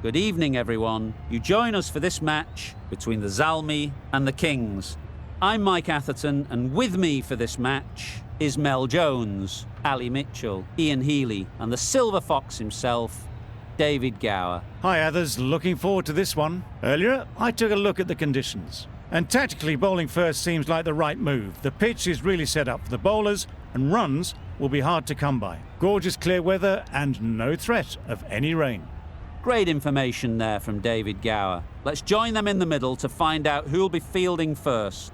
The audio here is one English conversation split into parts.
Good evening, everyone. You join us for this match between the Zalmi and the Kings. I'm Mike Atherton, and with me for this match is Mel Jones, Ali Mitchell, Ian Healy, and the Silver Fox himself, David Gower. Hi, others. Looking forward to this one. Earlier, I took a look at the conditions. And tactically, bowling first seems like the right move. The pitch is really set up for the bowlers, and runs will be hard to come by. Gorgeous clear weather and no threat of any rain. Great information there from David Gower. Let's join them in the middle to find out who'll be fielding first.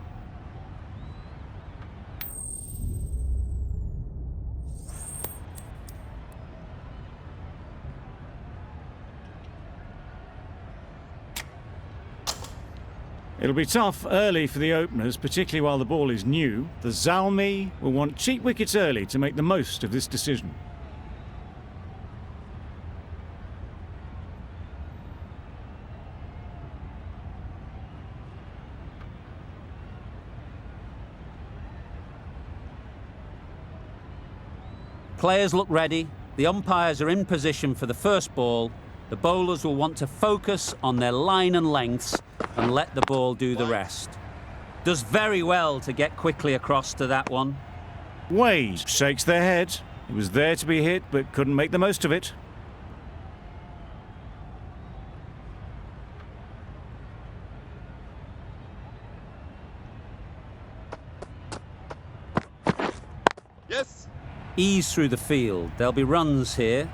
It'll be tough early for the openers, particularly while the ball is new. The Zalmi will want cheap wickets early to make the most of this decision. Players look ready. The umpires are in position for the first ball. The bowlers will want to focus on their line and lengths and let the ball do the rest. Does very well to get quickly across to that one. Wade shakes their head. It was there to be hit, but couldn't make the most of it. Yes. Ease through the field. There'll be runs here.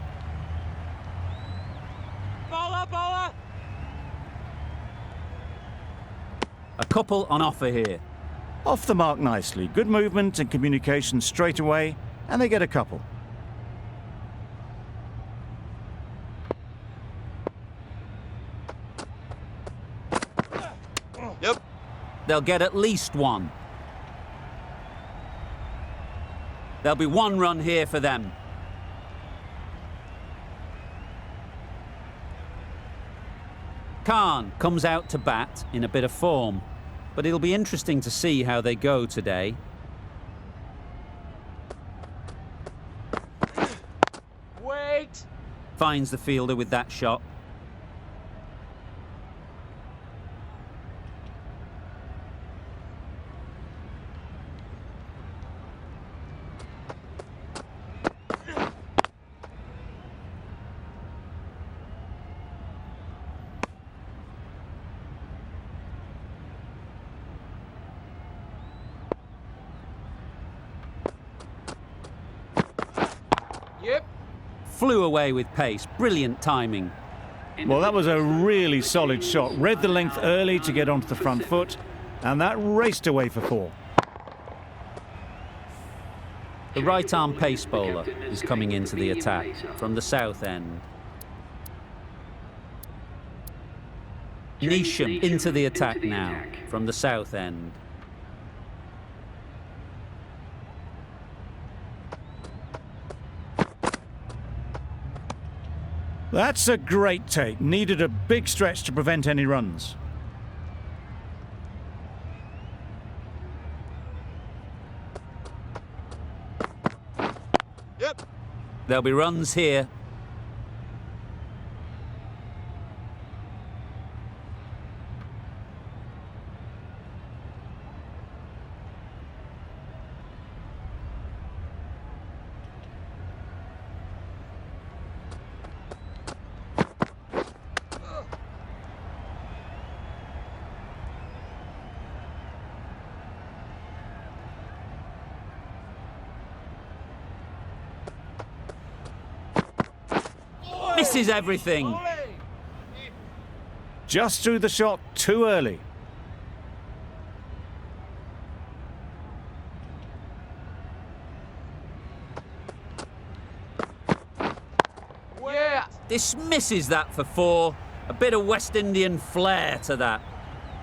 Bowler, bowler. A couple on offer here. Off the mark nicely. Good movement and communication straight away, and they get a couple. Yep. They'll get at least one. There'll be one run here for them. Khan comes out to bat in a bit of form, but it'll be interesting to see how they go today. Wait. Finds the fielder with that shot. Yep. Flew away with pace. Brilliant timing. Well, that was a really solid shot. Read the length early to get onto the front foot, and that raced away for four. The right-arm pace bowler is coming into the attack from the south end. Neesham into the attack now from the south end. That's a great take. Needed a big stretch to prevent any runs. Yep. There'll be runs here. Misses everything. Just threw the shot too early. Yeah. Dismisses that for four. A bit of West Indian flair to that.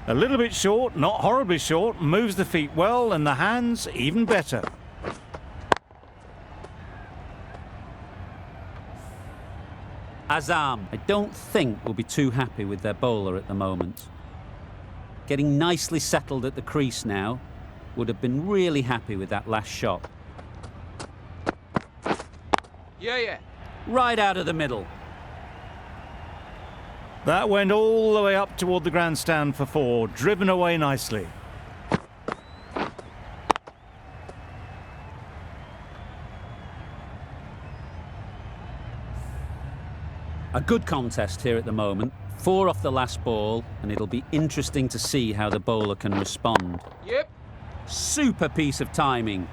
A little bit short, not horribly short, moves the feet well and the hands even better. Azam, I don't think will be too happy with their bowler at the moment. Getting nicely settled at the crease now. Would have been really happy with that last shot. Yeah. Right out of the middle. That went all the way up toward the grandstand for 4, driven away nicely. A good contest here at the moment. 4 off the last ball, and it'll be interesting to see how the bowler can respond. Yep. Super piece of timing.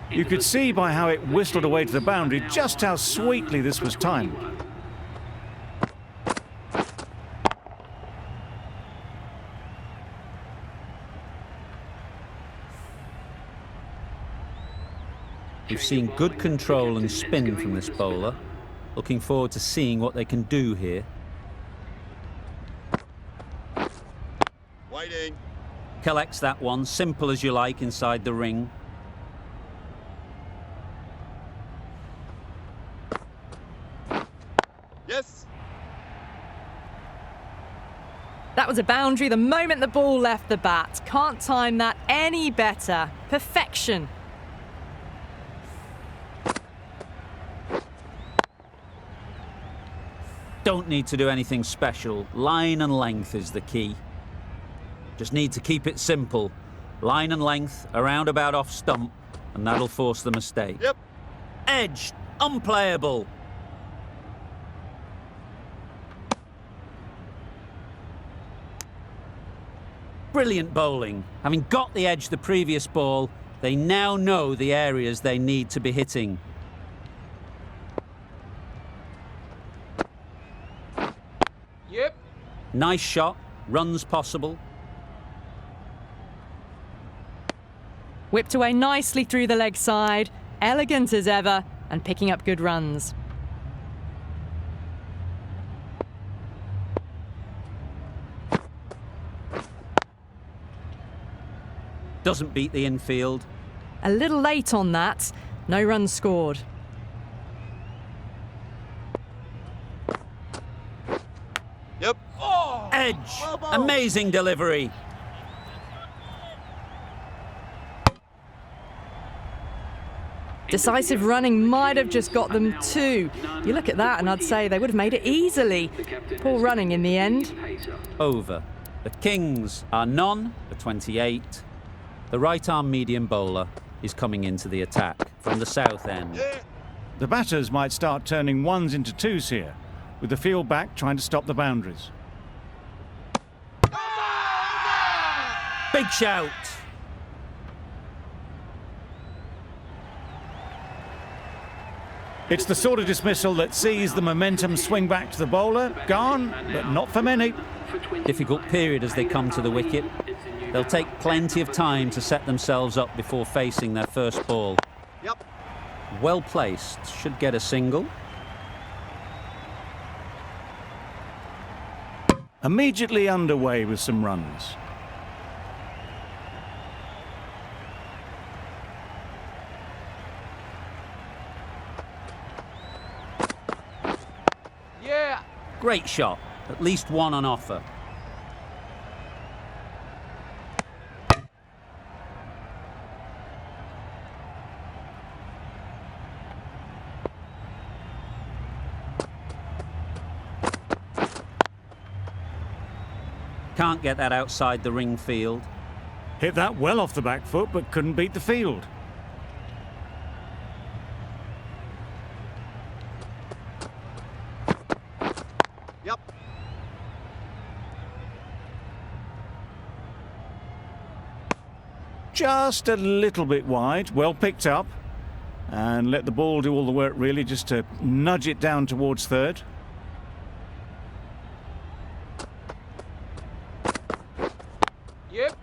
You could see by how it whistled away to the boundary just how sweetly this was timed. We've seen good control and spin from this bowler. Looking forward to seeing what they can do here. Waiting. Collects that one, simple as you like, inside the ring. Yes. That was a boundary the moment the ball left the bat. Can't time that any better. Perfection. Don't need to do anything special. Line and length is the key. Just need to keep it simple. Line and length, around about off stump, and that'll force the mistake. Yep. Edged, unplayable. Brilliant bowling. Having got the edge the previous ball, they now know the areas they need to be hitting. Yep. Nice shot, runs possible. Whipped away nicely through the leg side. Elegant as ever, and picking up good runs. Doesn't beat the infield. A little late on that. No runs scored. Yep. Oh. Edge, Well bowled. amazing delivery. Decisive running might have just got them 2. You look at that and I'd say they would have made it easily. Poor running in the end. Over. The Kings are none for 28. The right-arm medium bowler is coming into the attack from the south end. Yeah. The batters might start turning 1s into 2s here, with the field back trying to stop the boundaries. Big shout. It's the sort of dismissal that sees the momentum swing back to the bowler. Gone, but not for many. Difficult period as they come to the wicket. They'll take plenty of time to set themselves up before facing their first ball. Yep. Well placed, should get a single. Immediately underway with some runs. Yeah. Great shot, at least one on offer. Can't get that outside the ring field. Hit that well off the back foot, but couldn't beat the field. Yep. Just a little bit wide, well picked up. And let the ball do all the work really, just to nudge it down towards third. Yep.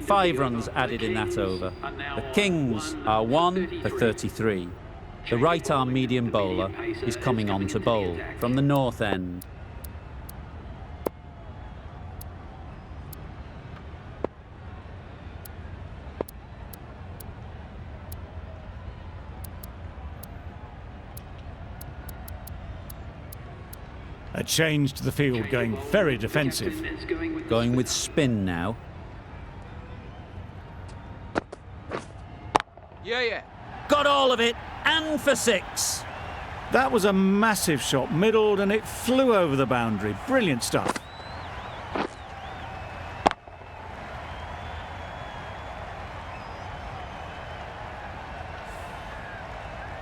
Five runs added in that over. The Kings are 1 for 33. The right-arm medium bowler is coming on to bowl from the north end. A change to the field, going very defensive. Going with spin now. Yeah. Got all of it, and for 6. That was a massive shot, middled, and it flew over the boundary. Brilliant stuff.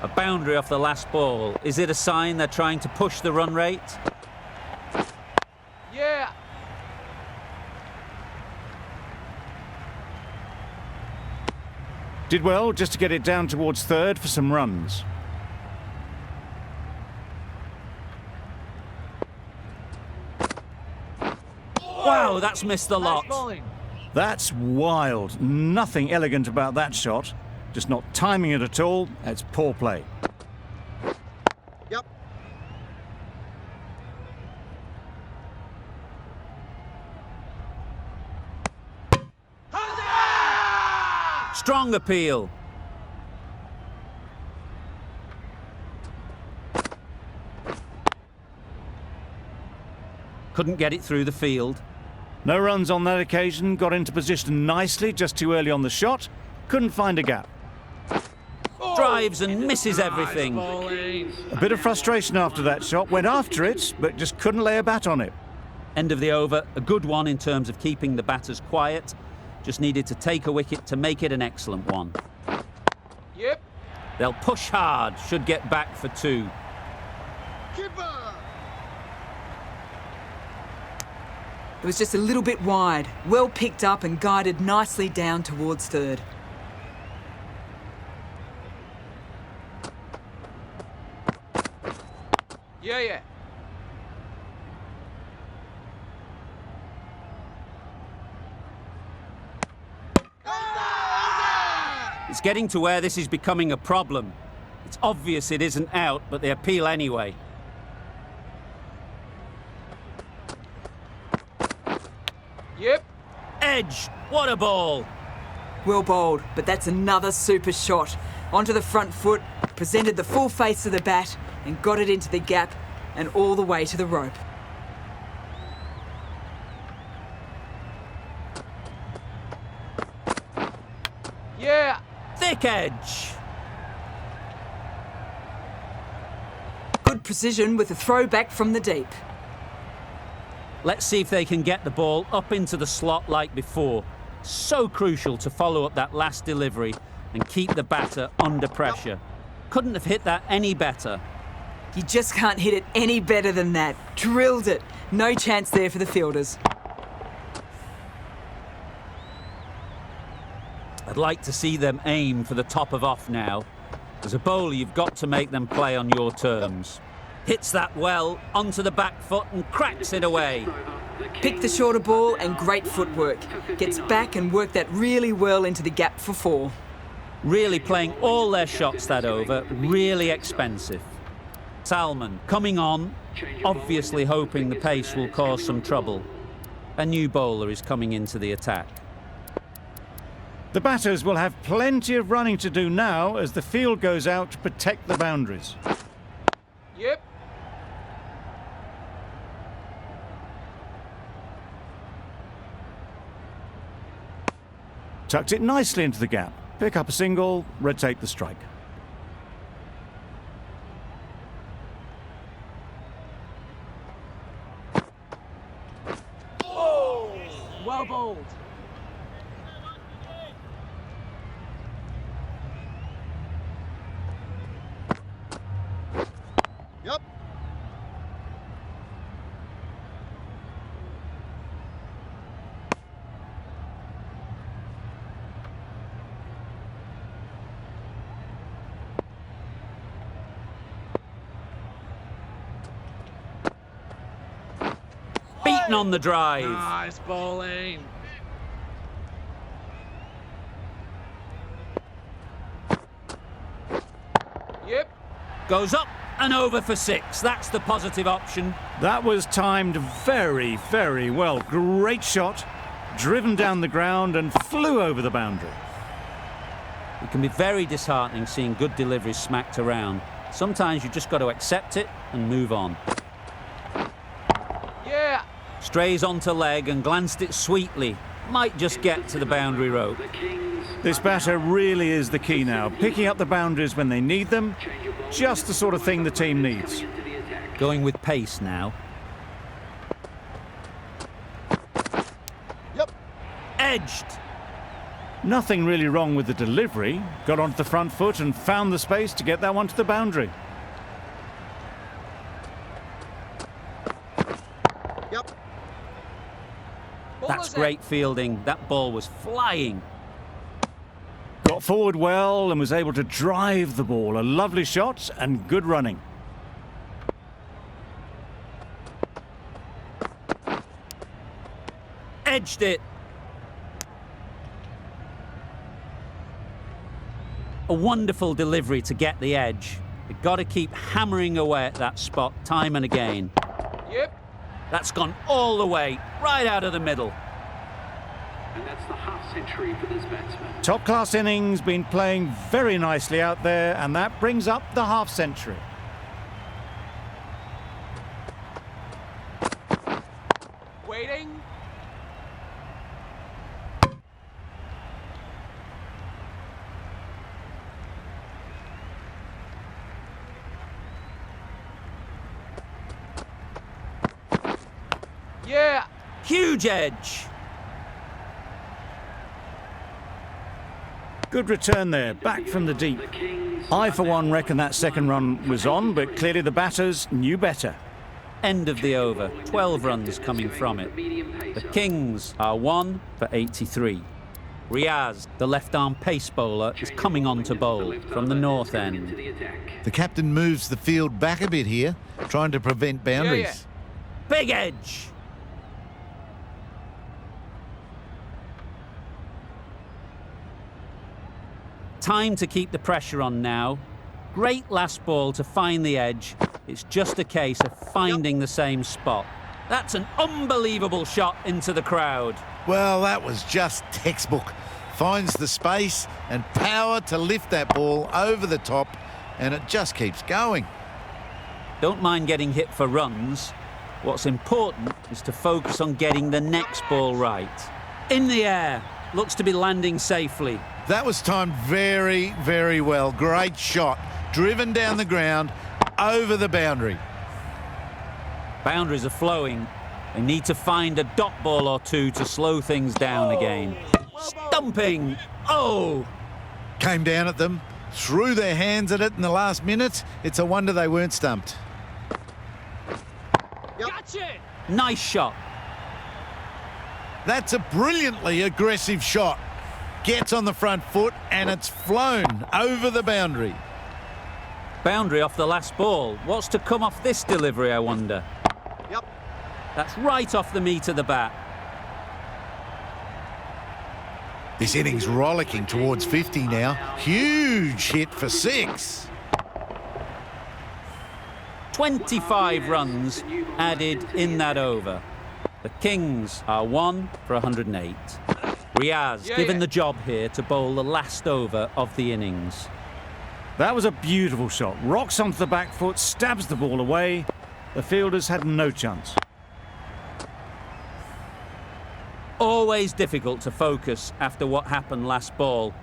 A boundary off the last ball. Is it a sign they're trying to push the run rate? Yeah. Did well just to get it down towards third for some runs. Wow, that's missed the lot. That's wild. Nothing elegant about that shot. Just not timing it at all. It's poor play. Yep. Strong appeal. Couldn't get it through the field. No runs on that occasion. Got into position nicely, just too early on the shot. Couldn't find a gap. Drives and misses everything. A bit of frustration after that shot. Went after it, but just couldn't lay a bat on it. End of the over. A good one in terms of keeping the batters quiet. Just needed to take a wicket to make it an excellent one. Yep. They'll push hard. Should get back for 2. Keeper. It was just a little bit wide, well picked up and guided nicely down towards third. Yeah. It's getting to where this is becoming a problem. It's obvious it isn't out, but they appeal anyway. Yep. Edge. What a ball. Well bowled, but that's another super shot. Onto the front foot, presented the full face of the bat and got it into the gap and all the way to the rope. Yeah. Thick edge. Good precision with a throw back from the deep. Let's see if they can get the ball up into the slot like before. So crucial to follow up that last delivery and keep the batter under pressure. Couldn't have hit that any better. You just can't hit it any better than that. Drilled it. No chance there for the fielders. I'd like to see them aim for the top of off now. As a bowler, you've got to make them play on your terms. Hits that well, onto the back foot and cracks it away. Picked the shorter ball and great footwork. Gets back and worked that really well into the gap for 4. Really playing all their shots that over, really expensive. Salman coming on, obviously hoping the pace will cause some trouble. A new bowler is coming into the attack. The batters will have plenty of running to do now as the field goes out to protect the boundaries. Yep. Tucked it nicely into the gap. Pick up a single, rotate the strike. Well bowled. Yep. Beaten on the drive. Nice bowling. Yep. Goes up and over for 6. That's the positive option. That was timed very, very well. Great shot, driven down the ground and flew over the boundary. It can be very disheartening seeing good deliveries smacked around. Sometimes you just got to accept it and move on. Yeah. Strays onto leg and glanced it sweetly. might just get to the boundary rope. This batter really is the key now, picking up the boundaries when they need them, just the sort of thing the team needs. Going with pace now. Yep. Edged. Nothing really wrong with the delivery. Got onto the front foot and found the space to get that one to the boundary. Yep. That's great fielding. That ball was flying. Got forward well and was able to drive the ball. A lovely shot and good running. Edged it. A wonderful delivery to get the edge. You've got to keep hammering away at that spot time and again. Yep. That's gone all the way, right out of the middle. And that's the half century for this batsman. Top class innings, been playing very nicely out there, and that brings up the half century. Waiting. Yeah. Huge edge. Good return there, back from the deep. I, for one, reckon that second run was on, but clearly the batters knew better. End of the over. 12 runs coming from it. The Kings are 1 for 83. Riaz, the left-arm pace bowler, is coming on to bowl from the north end. The captain moves the field back a bit here, trying to prevent boundaries. Big edge. Time to keep the pressure on now. Great last ball to find the edge. It's just a case of finding the same spot. That's an unbelievable shot into the crowd. Well, that was just textbook. Finds the space and power to lift that ball over the top, and it just keeps going. Don't mind getting hit for runs. What's important is to focus on getting the next ball right. In the air. Looks to be landing safely. That was timed very, very well. Great shot. Driven down the ground, over the boundary. Boundaries are flowing. They need to find a dot ball or two to slow things down again. Stumping! Oh! Came down at them, threw their hands at it in the last minute. It's a wonder they weren't stumped. Gotcha. Nice shot. That's a brilliantly aggressive shot. Gets on the front foot and it's flown over the boundary. Boundary off the last ball. What's to come off this delivery, I wonder? Yep. That's right off the meat of the bat. This inning's rollicking towards 50 now. Huge hit for 6. 25 runs added in that over. The Kings are 1 for 108. Riaz given the job here to bowl the last over of the innings. That was a beautiful shot. Rocks onto the back foot, stabs the ball away. The fielders had no chance. Always difficult to focus after what happened last ball,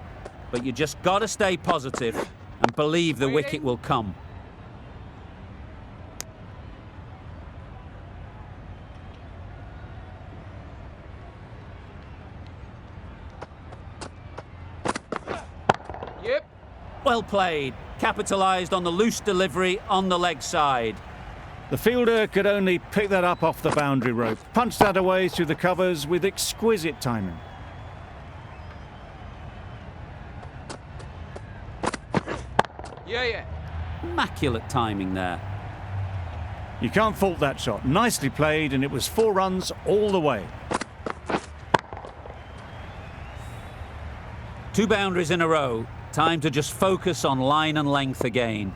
but you just got to stay positive and believe the wicket will come. Yep. Well played. Capitalised on the loose delivery on the leg side. The fielder could only pick that up off the boundary rope. Punched that away through the covers with exquisite timing. Yeah. Immaculate timing there. You can't fault that shot. Nicely played, and it was 4 runs all the way. 2 boundaries in a row. Time to just focus on line and length again.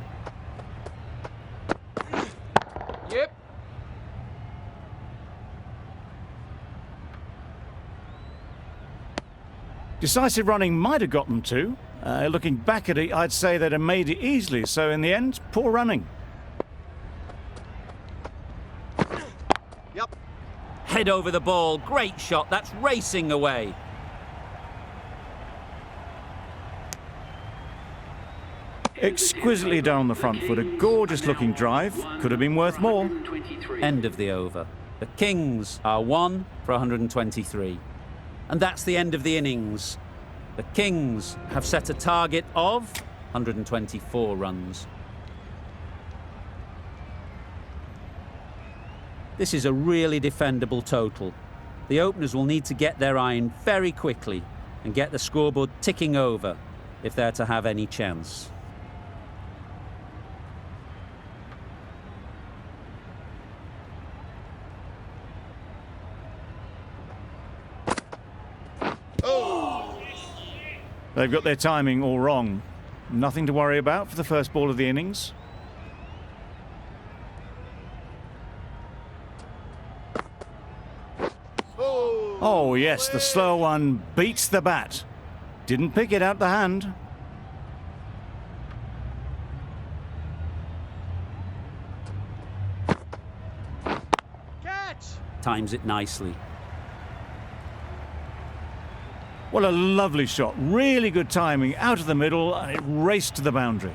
Yep. Decisive running might have got them to. Looking back at it, I'd say they'd have made it easily. So in the end, poor running. Head over the ball. Great shot. That's racing away. Exquisitely done on the front foot. A gorgeous looking drive. Could have been worth more. End of the over. The Kings are 1 for 123. And that's the end of the innings. The Kings have set a target of 124 runs. This is a really defendable total. The openers will need to get their iron very quickly and get the scoreboard ticking over if they're to have any chance. They've got their timing all wrong. Nothing to worry about for the first ball of the innings. Oh yes, the slow one beats the bat. Didn't pick it out the hand. Catch! Times it nicely. What a lovely shot. Really good timing out of the middle, and it raced to the boundary.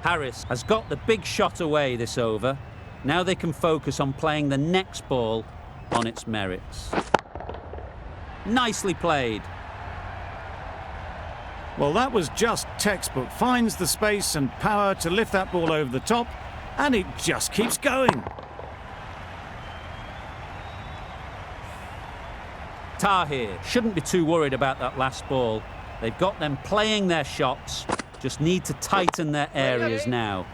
Harris has got the big shot away this over. Now they can focus on playing the next ball on its merits. Nicely played. Well, that was just textbook. Finds the space and power to lift that ball over the top, and it just keeps going. Tahir shouldn't be too worried about that last ball. They've got them playing their shots, just need to tighten their areas now.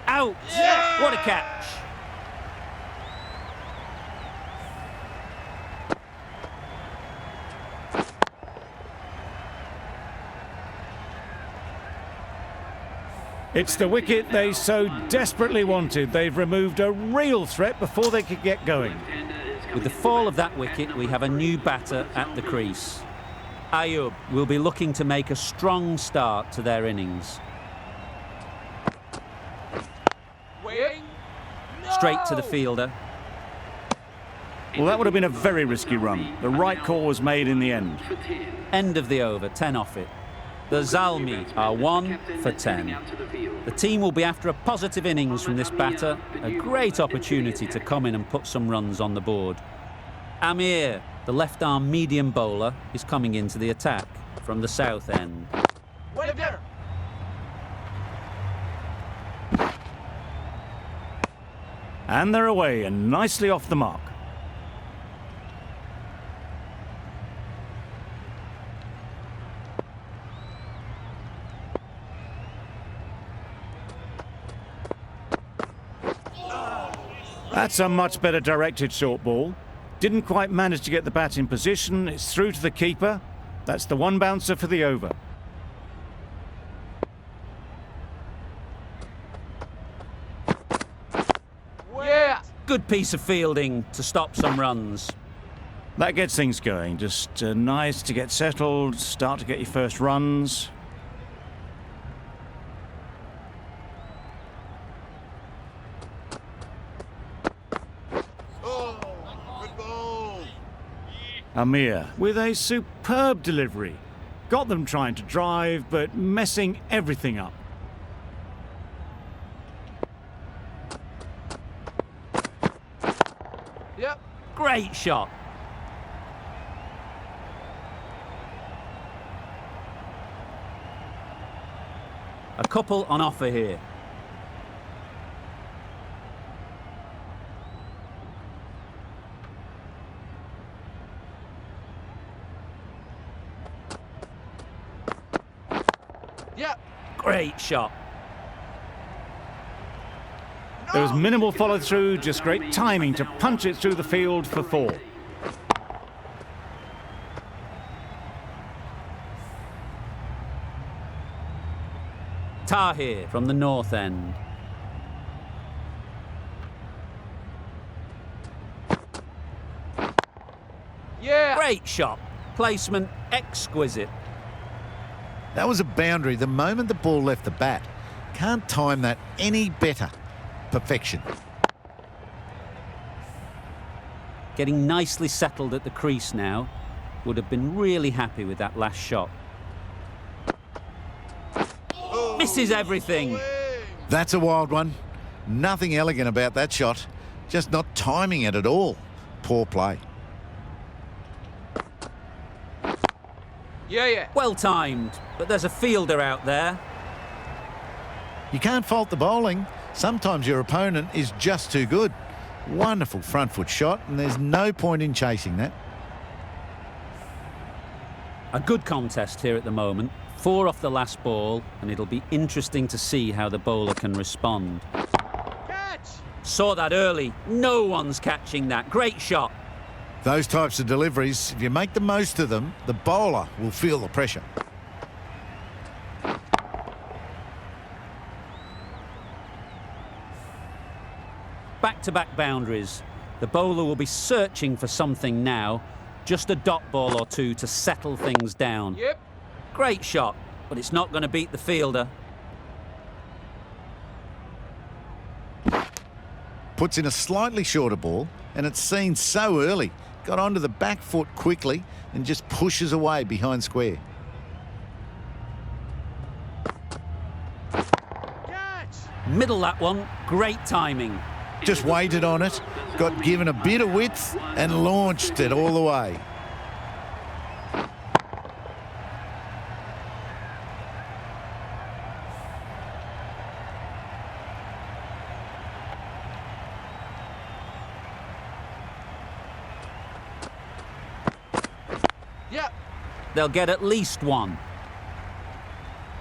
Out! Yeah! What a catch! It's the wicket they so desperately wanted. They've removed a real threat before they could get going. With the fall of that wicket, we have a new batter at the crease. Ayub will be looking to make a strong start to their innings. Waiting. Straight to the fielder. Well, that would have been a very risky run. The right call was made in the end. End of the over, 10 off it. The Zalmi are 1 for 10. The team will be after a positive innings from this batter, a great opportunity to come in and put some runs on the board. Amir, the left-arm medium bowler, is coming into the attack from the south end. Wait there. And they're away and nicely off the mark. That's a much better directed short ball. Didn't quite manage to get the bat in position. It's through to the keeper. That's the one bouncer for the over. Yeah. Good piece of fielding to stop some runs. That gets things going. Just nice to get settled, start to get your first runs. Amir with a superb delivery. Got them trying to drive, but messing everything up. Yep. Great shot. A couple on offer here. Yep. Great shot. There was minimal follow through, just great timing to punch it through the field for 4. Tahir from the north end. Yeah. Great shot. Placement exquisite. That was a boundary the moment the ball left the bat. Can't time that any better. perfection. Getting nicely settled at the crease now. Would have been really happy with that last shot. Misses everything. That's a wild one. Nothing elegant about that shot. Just not timing it at all. Poor play. Yeah. Well timed, but there's a fielder out there. You can't fault the bowling. Sometimes your opponent is just too good. Wonderful front foot shot, and there's no point in chasing that. A good contest here at the moment. 4 off the last ball, and it'll be interesting to see how the bowler can respond. Catch! Saw that early. No one's catching that. Great shot. Those types of deliveries, if you make the most of them, the bowler will feel the pressure. Back-to-back boundaries. The bowler will be searching for something now. Just a dot ball or two to settle things down. Yep. Great shot, but it's not going to beat the fielder. Puts in a slightly shorter ball, and it's seen so early. Got onto the back foot quickly and just pushes away behind square. Catch! Middle that one. Great timing. Just waited on it, got given a bit of width and launched it all the way. Yeah. They'll get at least one.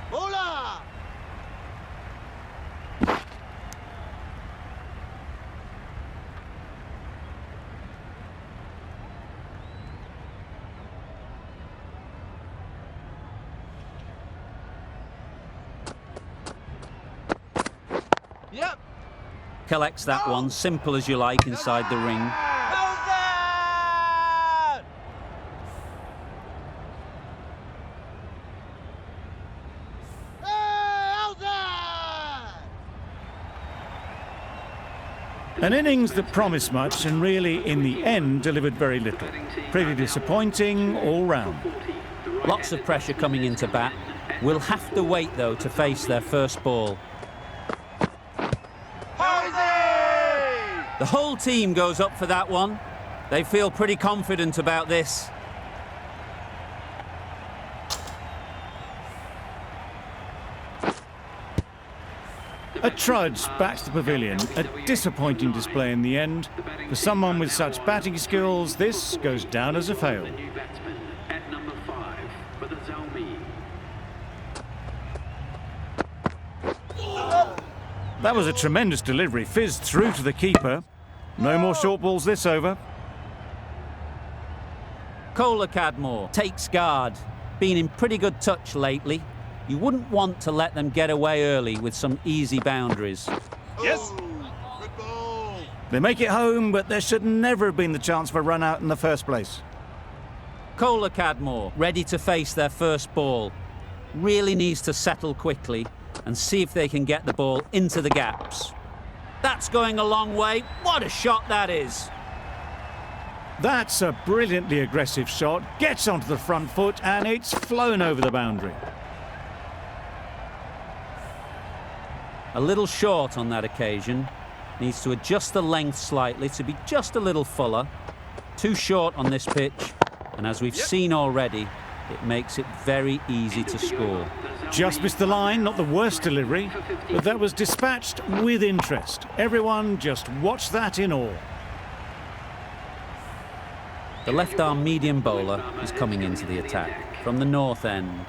Bowler! Yep. Collects that one, simple as you like, inside the ring. How's that? How's that? An innings that promised much and really, in the end, delivered very little. Pretty disappointing all round. Lots of pressure coming into bat. Will have to wait, though, to face their first ball. The whole team goes up for that one. They feel pretty confident about this. A trudge back to the pavilion. A disappointing display in the end. For someone with such batting skills, this goes down as a fail. New batsman at number 5 for the Zalmi. That was a tremendous delivery. Fizzed through to the keeper. No more short balls this over. Kohler Cadmore takes guard. Been in pretty good touch lately. You wouldn't want to let them get away early with some easy boundaries. Yes. Good ball. They make it home, but there should never have been the chance for a run out in the first place. Kohler Cadmore ready to face their first ball. Really needs to settle quickly and see if they can get the ball into the gaps. That's going a long way. What a shot that is. That's a brilliantly aggressive shot. Gets onto the front foot and it's flown over the boundary. A little short on that occasion. Needs to adjust the length slightly to be just a little fuller. Too short on this pitch. And as we've seen already, it makes it very easy to score. Just missed the line, not the worst delivery, but that was dispatched with interest. Everyone just watched that in awe. The left-arm medium bowler is coming into the attack from the north end.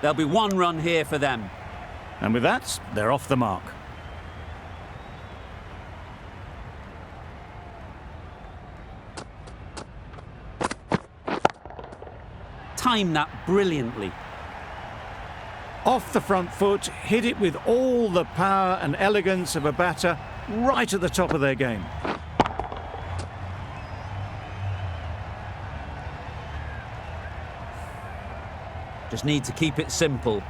There'll be one run here for them. And with that, they're off the mark. Timed that brilliantly. Off the front foot, hit it with all the power and elegance of a batter right at the top of their game. Just need to keep it simple.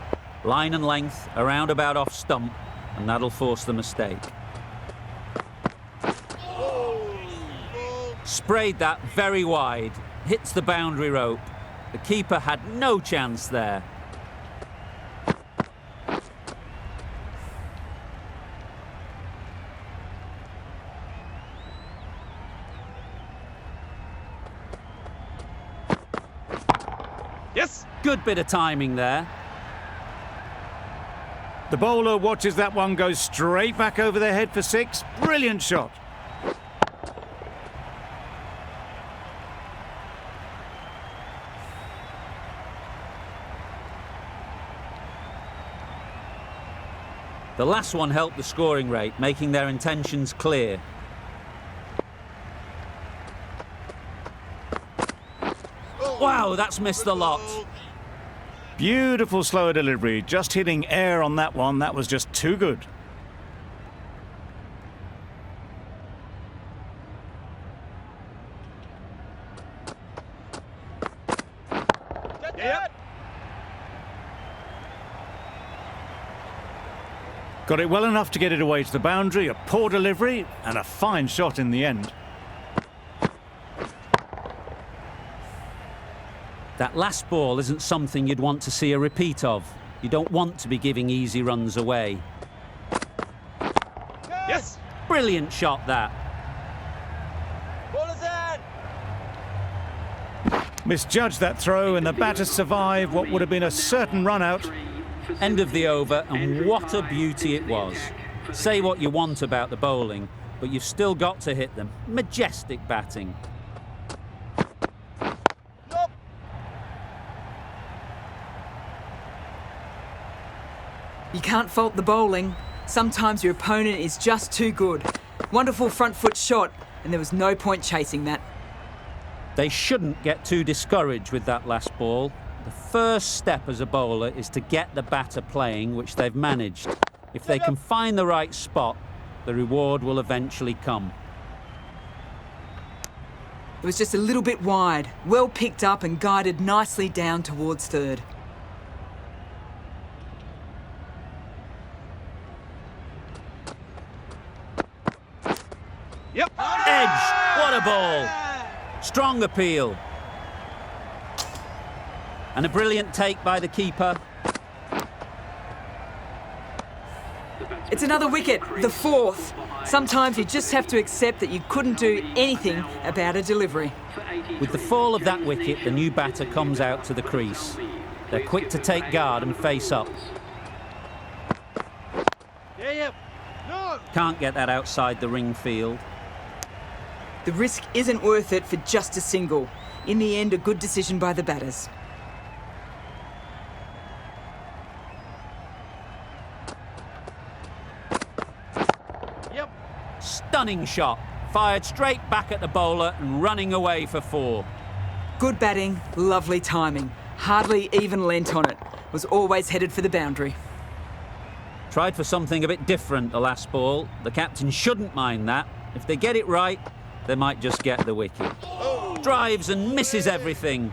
Line and length, around about off stump, and that'll force the mistake. Sprayed that very wide. Hits the boundary rope. The keeper had no chance there. Yes. Good bit of timing there. The bowler watches that one go straight back over their head for 6. Brilliant shot. The last one helped the scoring rate, making their intentions clear. Wow, that's missed the lot. Beautiful slower delivery. Just hitting air on that one. That was just too good. Yep. Got it well enough to get it away to the boundary. A poor delivery and a fine shot in the end. That last ball isn't something you'd want to see a repeat of. You don't want to be giving easy runs away. Yes. Brilliant shot, that. Ball is in. Misjudged that throw and the batters survive what would have been a certain run out. End of the over, and what a beauty it was. Say what you want about the bowling, but you've still got to hit them. Majestic batting. You can't fault the bowling. Sometimes your opponent is just too good. Wonderful front foot shot, and there was no point chasing that. They shouldn't get too discouraged with that last ball. The first step as a bowler is to get the batter playing, which they've managed. If they can find the right spot, the reward will eventually come. It was just a little bit wide, well picked up and guided nicely down towards third. Yep. Edge! What a ball! Strong appeal. And a brilliant take by the keeper. It's another wicket, the fourth. Sometimes you just have to accept that you couldn't do anything about a delivery. With the fall of that wicket, the new batter comes out to the crease. They're quick to take guard and face up. Yep. No. Can't get that outside the ring field. The risk isn't worth it for just a single. In the end, a good decision by the batters. Yep. Stunning shot. Fired straight back at the bowler and running away for 4. Good batting, lovely timing. Hardly even lent on it. Was always headed for the boundary. Tried for something a bit different the last ball. The captain shouldn't mind that. If they get it right, they might just get the wicket. Drives and misses everything.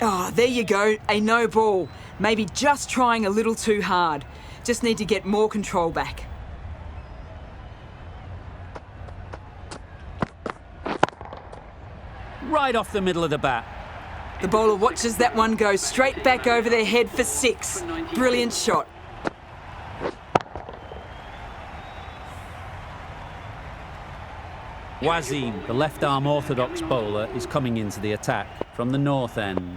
Ah, there you go, a no ball. Maybe just trying a little too hard. Just need to get more control back. Right off the middle of the bat. The bowler watches that one go straight back over their head for 6. Brilliant shot. Wasim, the left-arm orthodox bowler, is coming into the attack from the north end.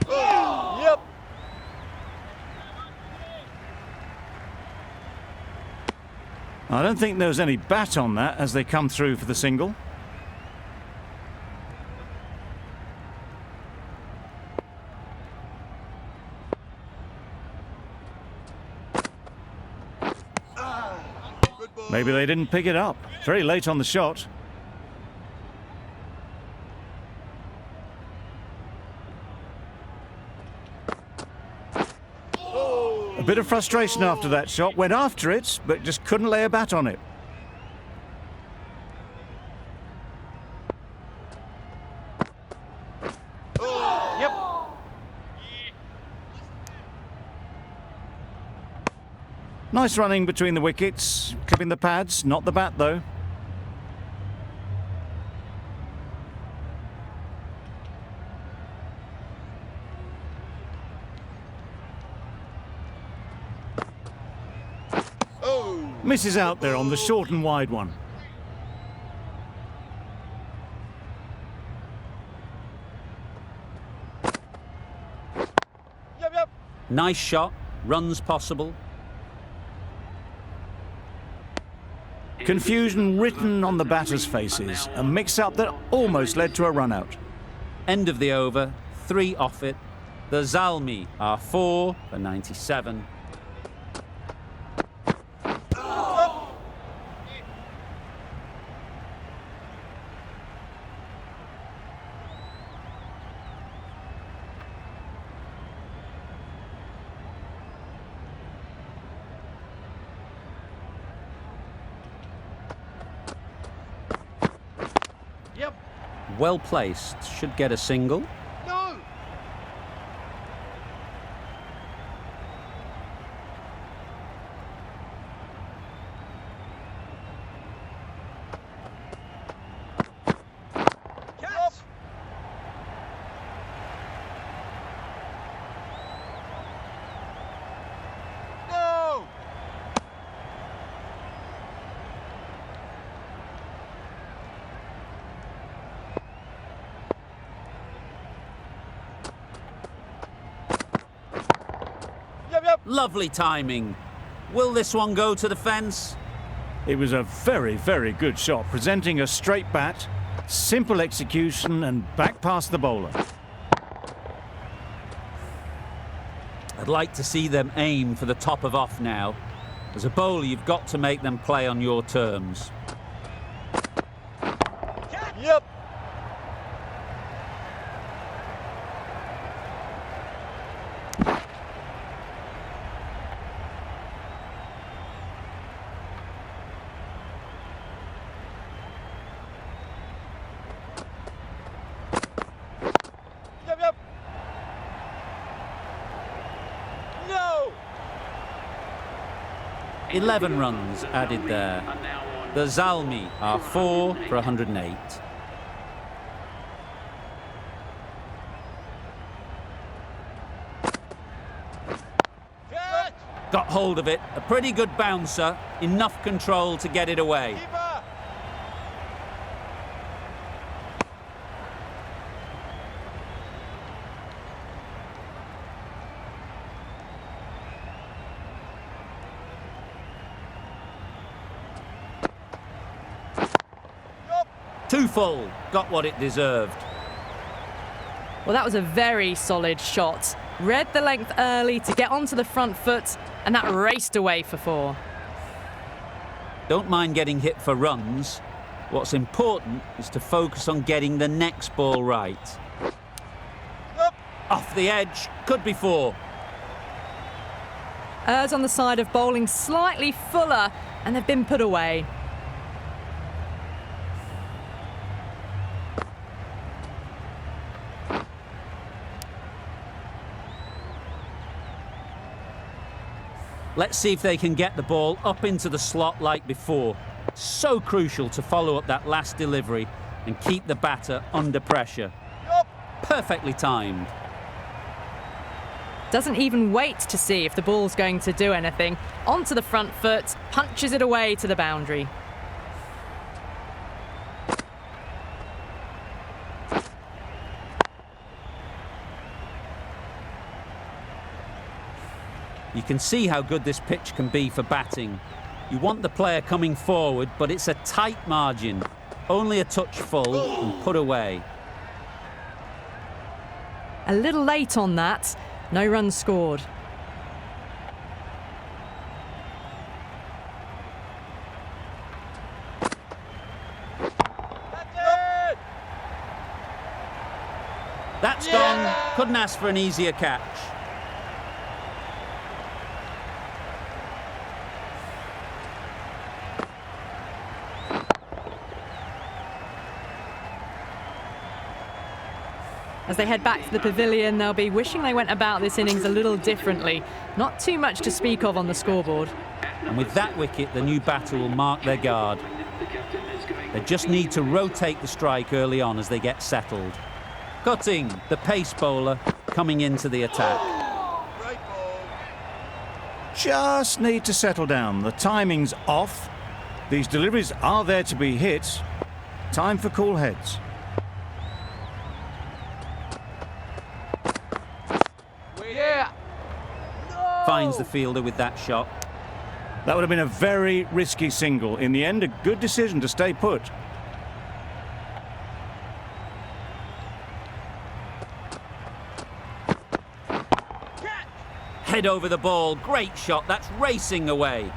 Yep. I don't think there was any bat on that as they come through for the single. Maybe they didn't pick it up. Very late on the shot. A bit of frustration after that shot. Went after it, but just couldn't lay a bat on it. Nice running between the wickets, clipping the pads, not the bat though. Misses out there on the short and wide one. Yep. Nice shot, runs possible. Confusion written on the batters' faces, a mix-up that almost led to a run-out. End of the over, 3 off it. The Zalmi are 4 for 97. Yep. Well placed, should get a single. No. Catch. No. Yep. Lovely timing. Will this one go to the fence? It was a very, very good shot, presenting a straight bat, simple execution and back past the bowler. I'd like to see them aim for the top of off now. As a bowler, you've got to make them play on your terms. Yep. Yep. No. 11 runs added there. The Zalmi are 4 for 108. Catch. Got hold of it, a pretty good bouncer, enough control to get it away. Keeper. Yup. Too full, got what it deserved. Well, that was a very solid shot. Read the length early to get onto the front foot, and that raced away for 4. Don't mind getting hit for runs. What's important is to focus on getting the next ball right. Yup. Off the edge, could be 4. Errs on the side of bowling slightly fuller, and they've been put away. Let's see if they can get the ball up into the slot like before. So crucial to follow up that last delivery and keep the batter under pressure. Yup. Perfectly timed. Doesn't even wait to see if the ball's going to do anything. Onto the front foot, punches it away to the boundary. You can see how good this pitch can be for batting. You want the player coming forward, but it's a tight margin. Only a touch full and put away. A little late on that. No runs scored. That's it. That's Yeah. gone. Couldn't ask for an easier catch. As they head back to the pavilion, they'll be wishing they went about this innings a little differently. Not too much to speak of on the scoreboard. And with that wicket, the new batter will mark their guard. They just need to rotate the strike early on as they get settled. Cutting, the pace bowler, coming into the attack. Right ball. Just need to settle down. The timing's off. These deliveries are there to be hit. Time for cool heads. Yeah. No. Finds the fielder with that shot. That would have been a very risky single. In the end, a good decision to stay put. Head over the ball, great shot, that's racing away.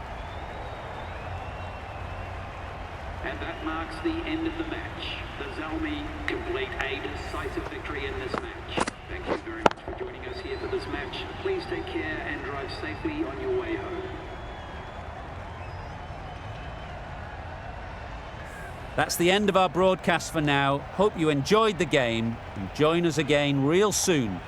And that marks the end of the match. The Zalmi complete a decisive victory in this match. Thank you very much for joining us here for this match. Please take care and drive safely on your way home. That's the end of our broadcast for now. Hope you enjoyed the game and join us again real soon